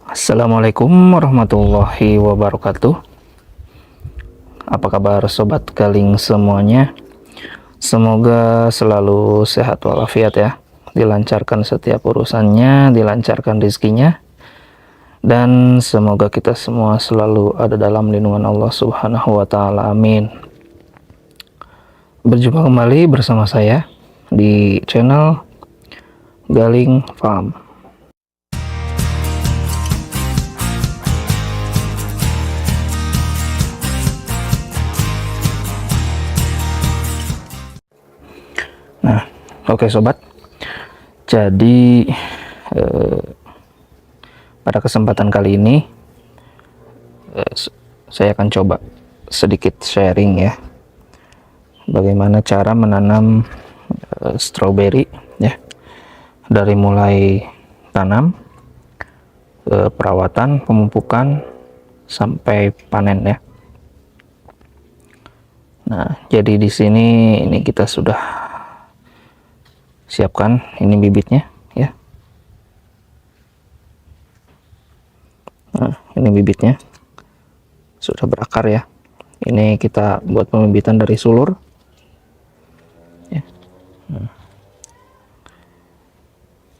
Assalamualaikum warahmatullahi wabarakatuh. Apa kabar sobat galing semuanya? Semoga selalu sehat walafiat ya. Dilancarkan setiap urusannya, dilancarkan rezekinya, dan semoga kita semua selalu ada dalam lindungan Allah Subhanahu wa taala. Amin. Berjumpa kembali bersama saya di channel Galing Farm. Nah, oke sobat. Jadi pada kesempatan kali ini saya akan coba sedikit sharing ya, bagaimana cara menanam stroberi ya, dari mulai tanam, perawatan, pemupukan sampai panen ya. Nah, jadi di sini ini kita sudah siapkan ini bibitnya ya. Nah, ini bibitnya sudah berakar ya. Ini kita buat pembibitan dari sulur ya.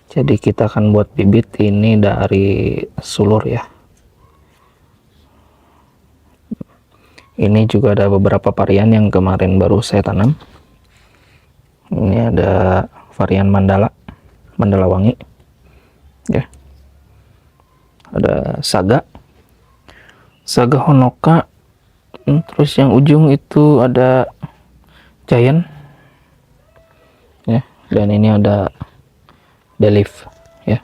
Jadi kita akan buat bibit ini dari sulur ya. Ini juga ada beberapa varian yang kemarin baru saya tanam. Ini ada varian Mandala Wangi ya, ada Saga Honoka, terus yang ujung itu ada Giant ya, dan ini ada Delif ya.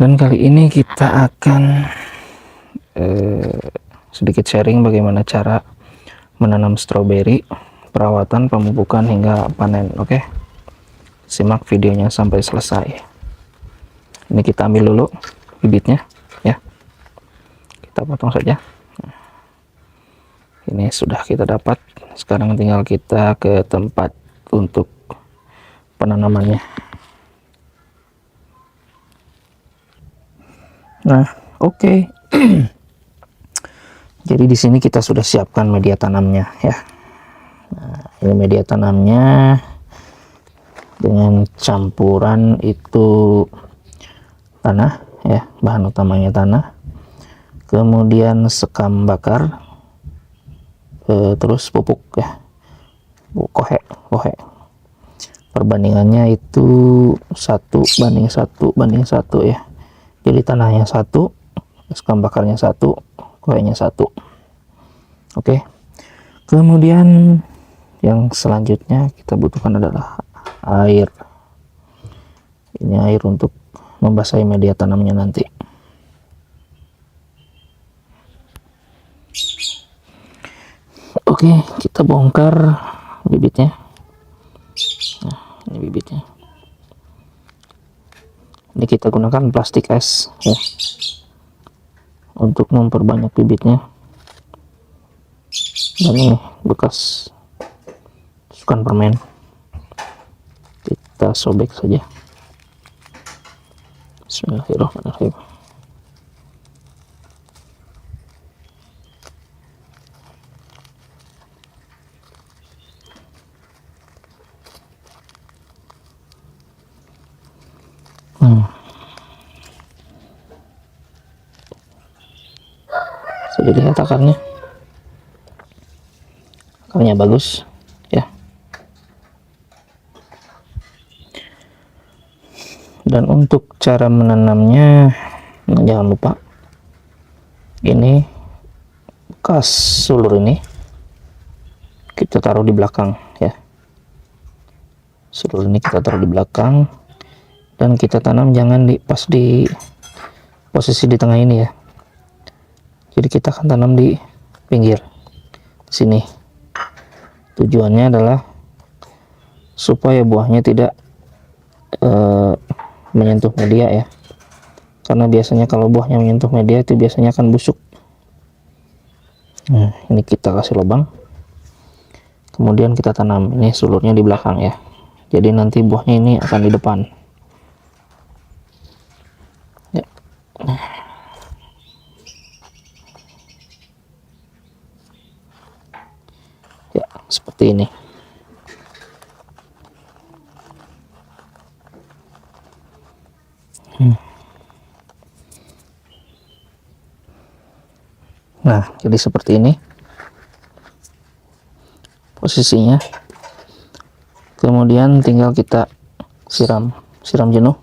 Dan kali ini kita akan sedikit sharing bagaimana cara menanam stroberi, perawatan, pemupukan hingga panen. Oke, simak videonya sampai selesai. Ini kita ambil dulu bibitnya ya, kita potong saja. Ini sudah kita dapat, sekarang tinggal kita ke tempat untuk penanamannya. Nah, oke. Jadi di sini kita sudah siapkan media tanamnya ya. Nah, ini media tanamnya dengan campuran itu tanah ya, bahan utamanya tanah, kemudian sekam bakar, terus pupuk ya, kohe. Perbandingannya itu 1:1 ya. Jadi tanahnya 1, sekam bakarnya 1, kohenya 1. Oke. Kemudian yang selanjutnya kita butuhkan adalah air. Ini air untuk membasahi media tanamnya nanti. Oke, kita bongkar bibitnya. Nah, ini bibitnya. Ini kita gunakan plastik es ya, untuk memperbanyak bibitnya. Dan ini bekas tusukan permen, kita sobek saja. Bismillahirrahmanirrahim. Jadi lihat akarnya bagus ya. Dan untuk cara menanamnya, jangan lupa ini bekas sulur ini kita taruh di belakang ya. Sulur ini kita taruh di belakang dan kita tanam jangan pas di posisi di tengah ini ya. Jadi kita akan tanam di pinggir sini. Tujuannya adalah supaya buahnya tidak menyentuh media ya, karena biasanya kalau buahnya menyentuh media itu biasanya akan busuk. Nah, ini kita kasih lubang, kemudian kita tanam. Ini sulurnya di belakang ya, jadi nanti buahnya ini akan di depan ya. Ya, seperti ini. Nah, jadi seperti ini posisinya. Kemudian tinggal kita siram jenuh.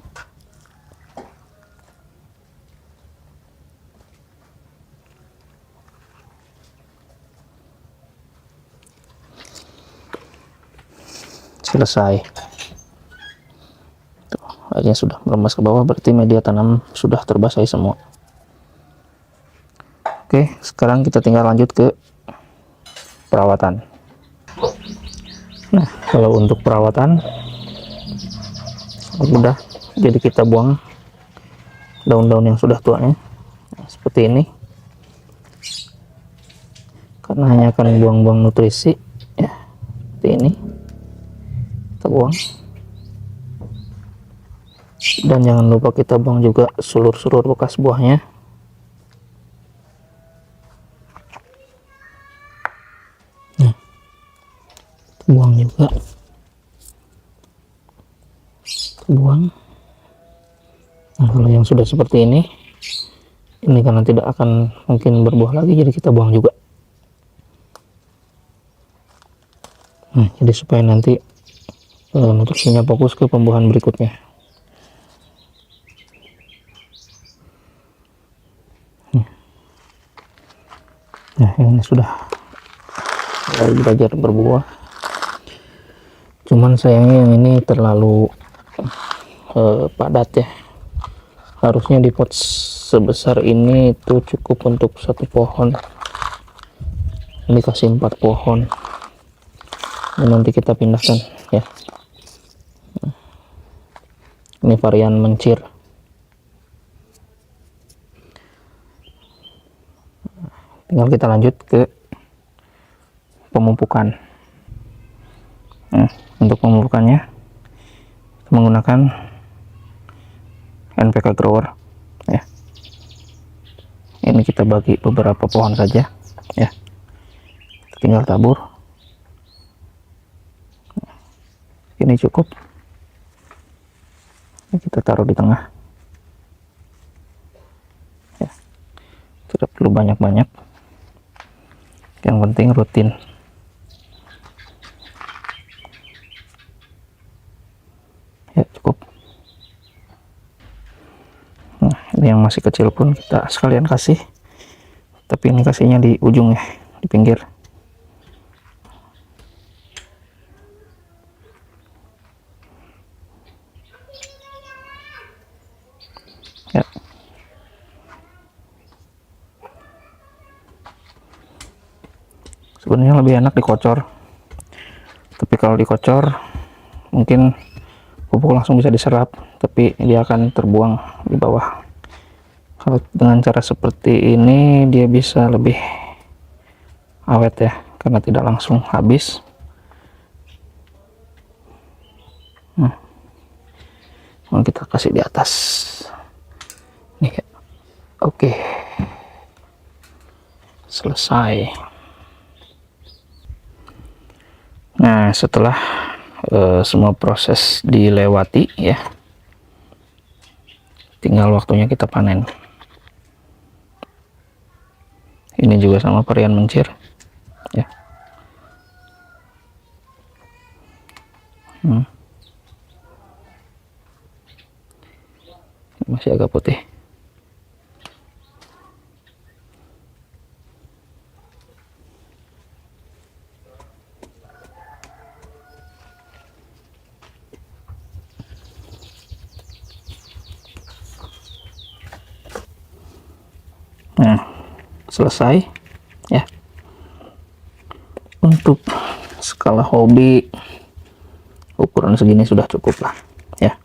Selesai. Tuh, airnya sudah merembes ke bawah, berarti media tanam sudah terbasahi semua. Oke, sekarang kita tinggal lanjut ke perawatan. Nah, kalau untuk perawatan mudah, jadi kita buang daun-daun yang sudah tuanya seperti ini, karena hanya akan buang-buang nutrisi ya, seperti ini kita buang. Dan jangan lupa kita buang juga sulur-sulur bekas buahnya. Nah, buang juga, buang. Nah, kalau yang sudah seperti ini karena tidak akan mungkin berbuah lagi, jadi kita buang juga. Nah, jadi supaya nanti nutrisinya fokus ke pembuahan berikutnya. Nah, ini sudah mulai belajar berbuah. Cuman sayangnya yang ini terlalu padat ya. Harusnya di pot sebesar ini itu cukup untuk satu pohon. Ini kasih 4 pohon. Dan nanti kita pindahkan ya. Ini varian mencir. Tinggal kita lanjut ke pemupukan. Nah, untuk pemupukannya kita menggunakan NPK grower ya. Ini kita bagi beberapa pohon saja ya, tinggal tabur. Ini cukup, ini kita taruh di tengah ya. Tidak perlu banyak-banyak, yang penting rutin. Ya, cukup. Nah, ini yang masih kecil pun kita sekalian kasih, tapi ini kasihnya di ujung ya, di pinggir. Ya. Sebenarnya lebih enak dikocor, tapi kalau dikocor mungkin pupuk langsung bisa diserap, tapi dia akan terbuang di bawah. Kalau dengan cara seperti ini dia bisa lebih awet ya, karena tidak langsung habis. Nah, kita kasih di atas nih ya. Oke, selesai. Nah, setelah semua proses dilewati ya, tinggal waktunya kita panen. Ini juga sama varian mencir ya. Masih agak putih. Nah, selesai ya. Untuk skala hobi ukuran segini sudah cukup lah ya,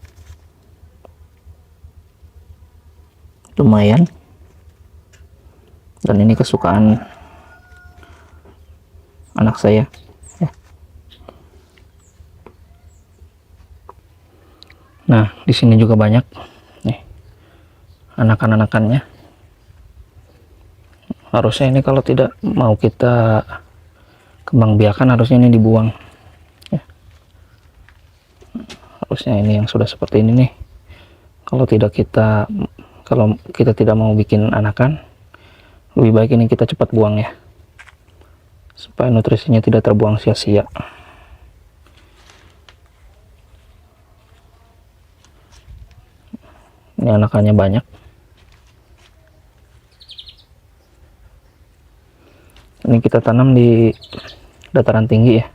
lumayan. Dan ini kesukaan anak saya ya. Nah, di sini juga banyak nih anakan-anakannya. Harusnya ini kalau tidak mau kita kembang biakan, harusnya ini dibuang ya. Harusnya ini yang sudah seperti ini nih. Kalau kita tidak mau bikin anakan, lebih baik ini kita cepat buang ya, supaya nutrisinya tidak terbuang sia-sia. Ini anakannya banyak. Ini kita tanam di dataran tinggi ya.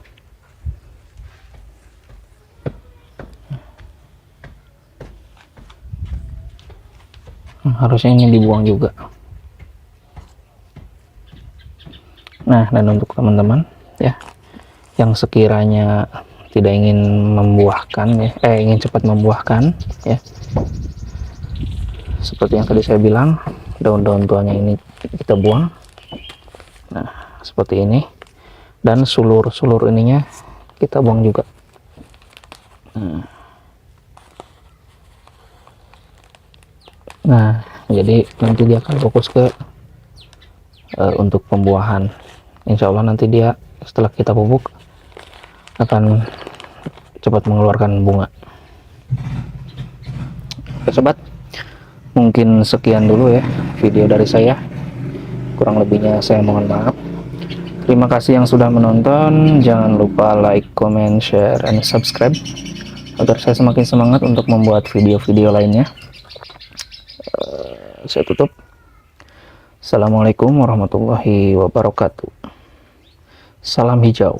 Harusnya ini dibuang juga. Nah, dan untuk teman-teman ya yang sekiranya tidak ingin membuahkan ya, ingin cepat membuahkan ya, seperti yang tadi saya bilang, daun-daun tuanya ini kita buang. Nah, seperti ini. Dan sulur-sulur ininya kita buang juga. Nah, jadi nanti dia akan fokus ke untuk pembuahan. Insya Allah nanti dia setelah kita pupuk akan cepat mengeluarkan bunga. Oke sobat, mungkin sekian dulu ya video dari saya. Kurang lebihnya saya mohon maaf. Terima kasih yang sudah menonton. Jangan lupa like, comment, share, and subscribe agar saya semakin semangat untuk membuat video-video lainnya. Saya tutup. Assalamualaikum warahmatullahi wabarakatuh. Salam hijau.